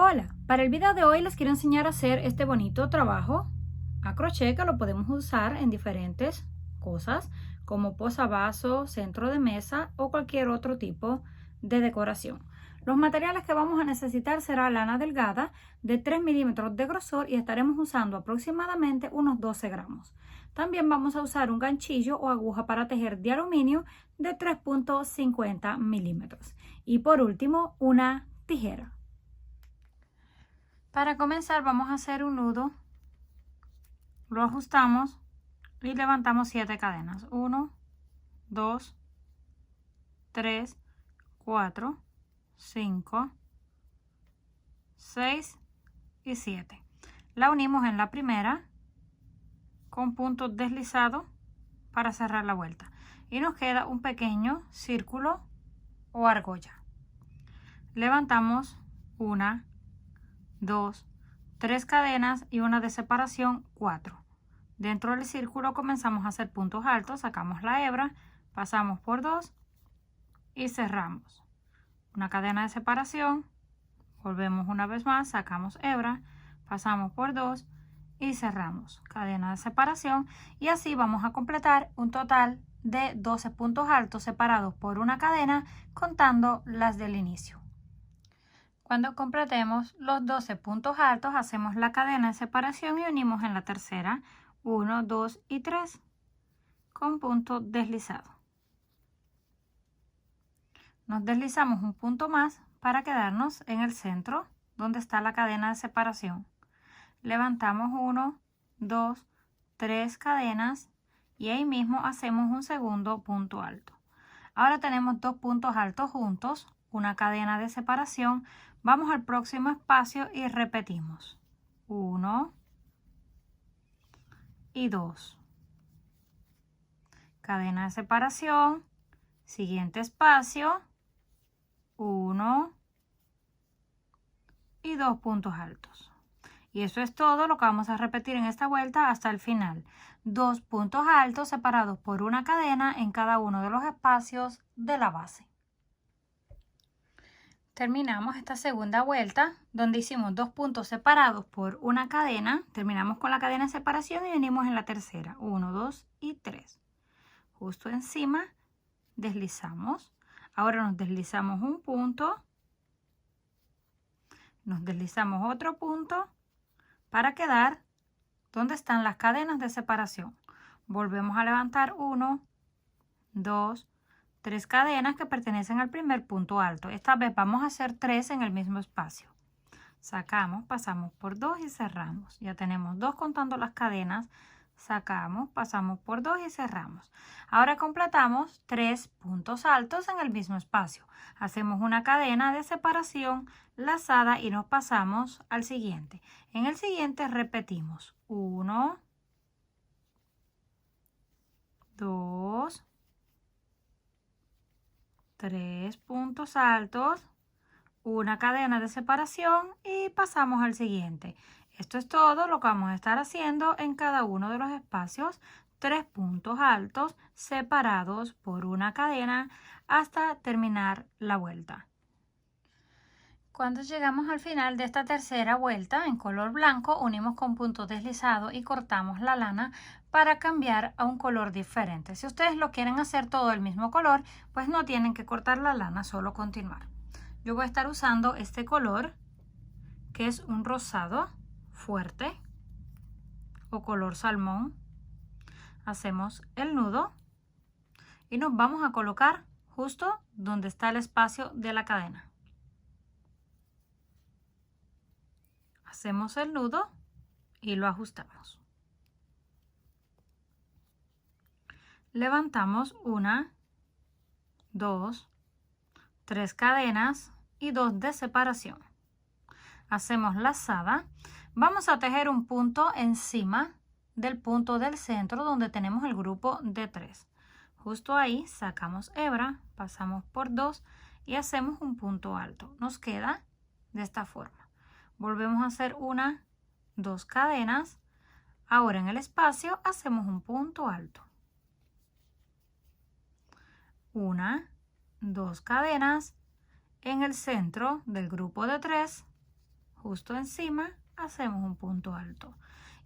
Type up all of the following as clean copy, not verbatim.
Hola, para el video de hoy les quiero enseñar a hacer este bonito trabajo a crochet que lo podemos usar en diferentes cosas como posavasos, centro de mesa o cualquier otro tipo de decoración. Los materiales que vamos a necesitar será lana delgada de 3 milímetros de grosor y estaremos usando aproximadamente unos 12 gramos. También vamos a usar un ganchillo o aguja para tejer de aluminio de 3.50 milímetros. Y por último, una tijera. Para comenzar vamos a hacer un nudo, lo ajustamos y levantamos 7 cadenas. 1, 2, 3, 4, 5, 6 y 7. La unimos en la primera con puntos deslizados para cerrar la vuelta y nos queda un pequeño círculo o argolla. Levantamos 1, 2, 3 cadenas y una de separación, 4. Dentro del círculo comenzamos a hacer puntos altos, sacamos la hebra, pasamos por 2 y cerramos. Una cadena de separación, volvemos una vez más, sacamos hebra, pasamos por 2 y cerramos. Cadena de separación y así vamos a completar un total de 12 puntos altos separados por una cadena contando las del inicio. Cuando completemos los 12 puntos altos, hacemos la cadena de separación y unimos en la tercera 1, 2 y 3 con punto deslizado. Nos deslizamos un punto más para quedarnos en el centro donde está la cadena de separación. Levantamos 1, 2, 3 cadenas y ahí mismo hacemos un segundo punto alto. Ahora tenemos dos puntos altos juntos, una cadena de separación. Vamos al próximo espacio y repetimos 1 y 2. Cadena de separación, siguiente espacio, 1 y 2 puntos altos. Y eso es todo lo que vamos a repetir en esta vuelta hasta el final. 2 puntos altos separados por una cadena en cada uno de los espacios de la base. Terminamos esta segunda vuelta donde hicimos 2 puntos separados por una cadena. Terminamos con la cadena de separación y unimos en la tercera. 1, 2 y 3. Justo encima deslizamos. Ahora nos deslizamos un punto. Nos deslizamos otro punto para quedar donde están las cadenas de separación. Volvemos a levantar 1, 2, 3 cadenas que pertenecen al primer punto alto. Esta vez vamos a hacer 3 en el mismo espacio. Sacamos, pasamos por 2 y cerramos. Ya tenemos 2 contando las cadenas. Sacamos, pasamos por 2 y cerramos. Ahora completamos 3 puntos altos en el mismo espacio. Hacemos una cadena de separación lazada y nos pasamos al siguiente. En el siguiente repetimos 1, 2, 3 puntos altos, una cadena de separación y pasamos al siguiente. Esto es todo lo que vamos a estar haciendo en cada uno de los espacios. 3 puntos altos separados por una cadena hasta terminar la vuelta. Cuando llegamos al final de esta tercera vuelta en color blanco, unimos con punto deslizado y cortamos la lana para cambiar a un color diferente. Si ustedes lo quieren hacer todo el mismo color, pues no tienen que cortar la lana, solo continuar. Yo voy a estar usando este color, que es un rosado fuerte o color salmón. Hacemos el nudo y nos vamos a colocar justo donde está el espacio de la cadena. Hacemos el nudo y lo ajustamos. Levantamos 1, 2, 3 cadenas y 2 de separación. Hacemos lazada. Vamos a tejer un punto encima del punto del centro donde tenemos el grupo de 3. Justo ahí sacamos hebra, pasamos por 2 y hacemos un punto alto. Nos queda de esta forma. Volvemos a hacer 1, 2 cadenas. Ahora en el espacio hacemos un punto alto. 1, 2 cadenas en el centro del grupo de 3, justo encima hacemos un punto alto.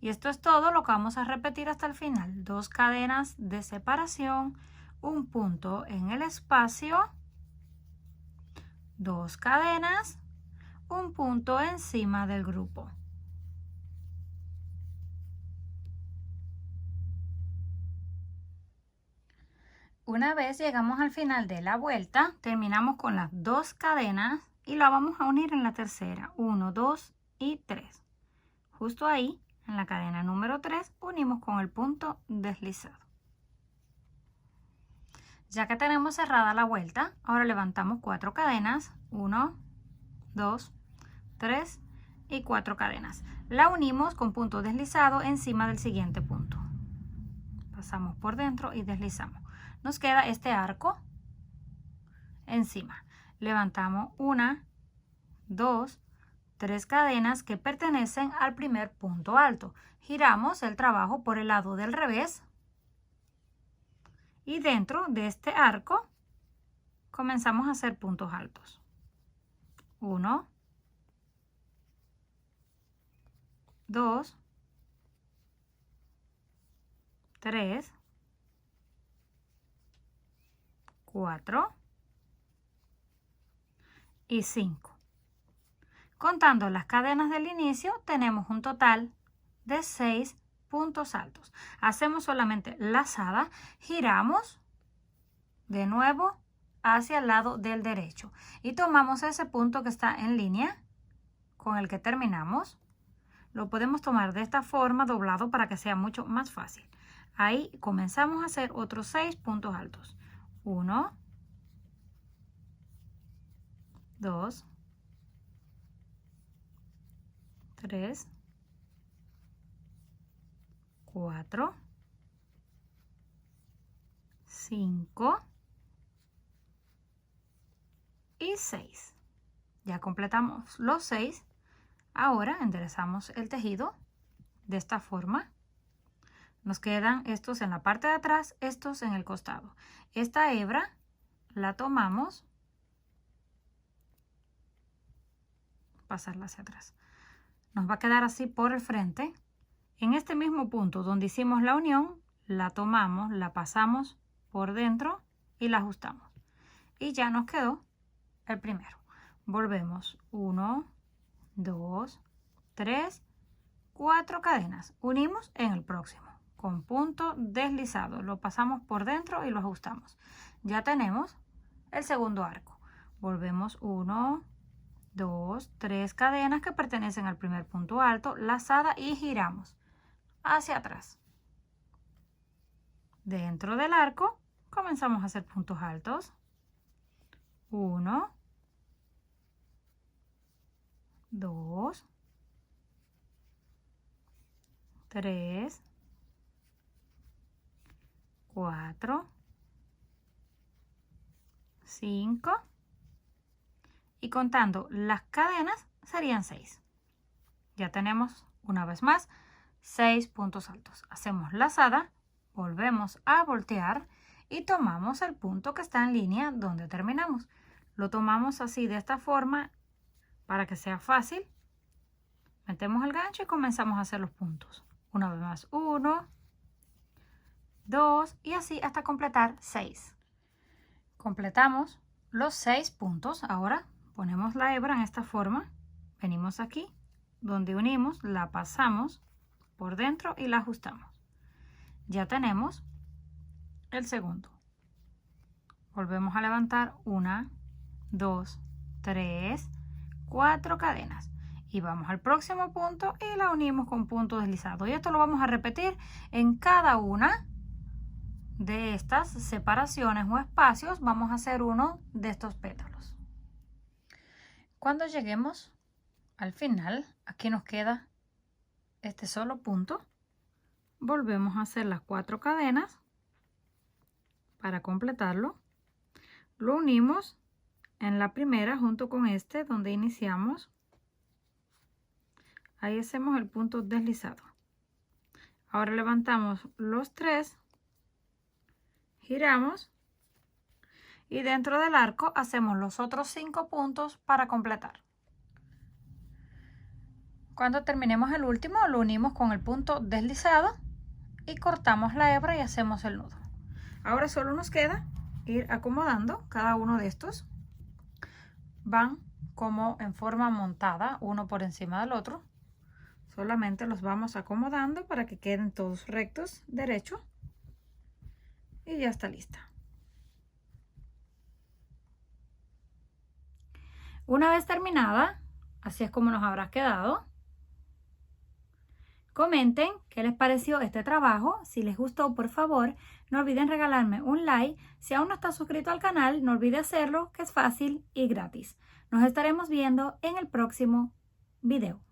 Y esto es todo lo que vamos a repetir hasta el final. 2 cadenas de separación, un punto en el espacio, 2 cadenas, un punto encima del grupo. Una vez llegamos al final de la vuelta, terminamos con las 2 cadenas y la vamos a unir en la tercera. 1, 2 y 3. Justo ahí, en la cadena número 3, unimos con el punto deslizado. Ya que tenemos cerrada la vuelta, ahora levantamos 4 cadenas. 1, 2, 3 y 4 cadenas. La unimos con punto deslizado encima del siguiente punto. Pasamos por dentro y deslizamos. Nos queda este arco encima. Levantamos 1, 2, 3 cadenas que pertenecen al primer punto alto. Giramos el trabajo por el lado del revés y dentro de este arco comenzamos a hacer puntos altos. 1, 2, 3, 4 y 5. Contando las cadenas del inicio, tenemos un total de 6 puntos altos. Hacemos solamente lazada, giramos de nuevo hacia el lado del derecho y tomamos ese punto que está en línea con el que terminamos. Lo podemos tomar de esta forma, doblado, para que sea mucho más fácil. Ahí comenzamos a hacer otros 6 puntos altos. 1, 2, 3, 4, 5 y 6. Ya completamos los 6. Ahora enderezamos el tejido de esta forma. Nos quedan estos en la parte de atrás, estos en el costado. Esta hebra la tomamos, pasarla hacia atrás. Nos va a quedar así por el frente. En este mismo punto donde hicimos la unión, la tomamos, la pasamos por dentro y la ajustamos. Y ya nos quedó el primero. Volvemos 1, 2, 3, 4 cadenas. Unimos en el próximo con punto deslizado. Lo pasamos por dentro y lo ajustamos. Ya tenemos el segundo arco. Volvemos 1, 2, 3 cadenas que pertenecen al primer punto alto, lazada y giramos hacia atrás. Dentro del arco comenzamos a hacer puntos altos. 1, 2, 3, 4, 5 y contando las cadenas serían 6. Ya tenemos una vez más 6 puntos altos. Hacemos lazada, volvemos a voltear y tomamos el punto que está en línea donde terminamos. Lo tomamos así, de esta forma, para que sea fácil. Metemos el gancho y comenzamos a hacer los puntos. Una vez más, 1, 2 y así hasta completar 6. Completamos los 6 puntos. Ahora ponemos la hebra en esta forma. Venimos aquí, donde unimos, la pasamos por dentro y la ajustamos. Ya tenemos el segundo. Volvemos a levantar 1, 2, 3, 4 cadenas. Y vamos al próximo punto y la unimos con punto deslizado. Y esto lo vamos a repetir en cada una de estas separaciones o espacios. Vamos a hacer uno de estos pétalos. Cuando lleguemos al final, aquí nos queda este solo punto. Volvemos a hacer las 4 cadenas para completarlo. Lo unimos en la primera junto con este donde iniciamos. Ahí hacemos el punto deslizado. Ahora levantamos los 3, giramos y dentro del arco hacemos los otros 5 puntos para completar. Cuando terminemos el último, lo unimos con el punto deslizado y cortamos la hebra y hacemos el nudo. Ahora solo nos queda ir acomodando cada uno de estos. Van como en forma montada, uno por encima del otro. Solamente los vamos acomodando para que queden todos rectos, derechos. Y ya está lista. Una vez terminada, así es como nos habrá quedado. Comenten qué les pareció este trabajo. Si les gustó, por favor, no olviden regalarme un like. Si aún no estás suscrito al canal, no olvide hacerlo, que es fácil y gratis. Nos estaremos viendo en el próximo video.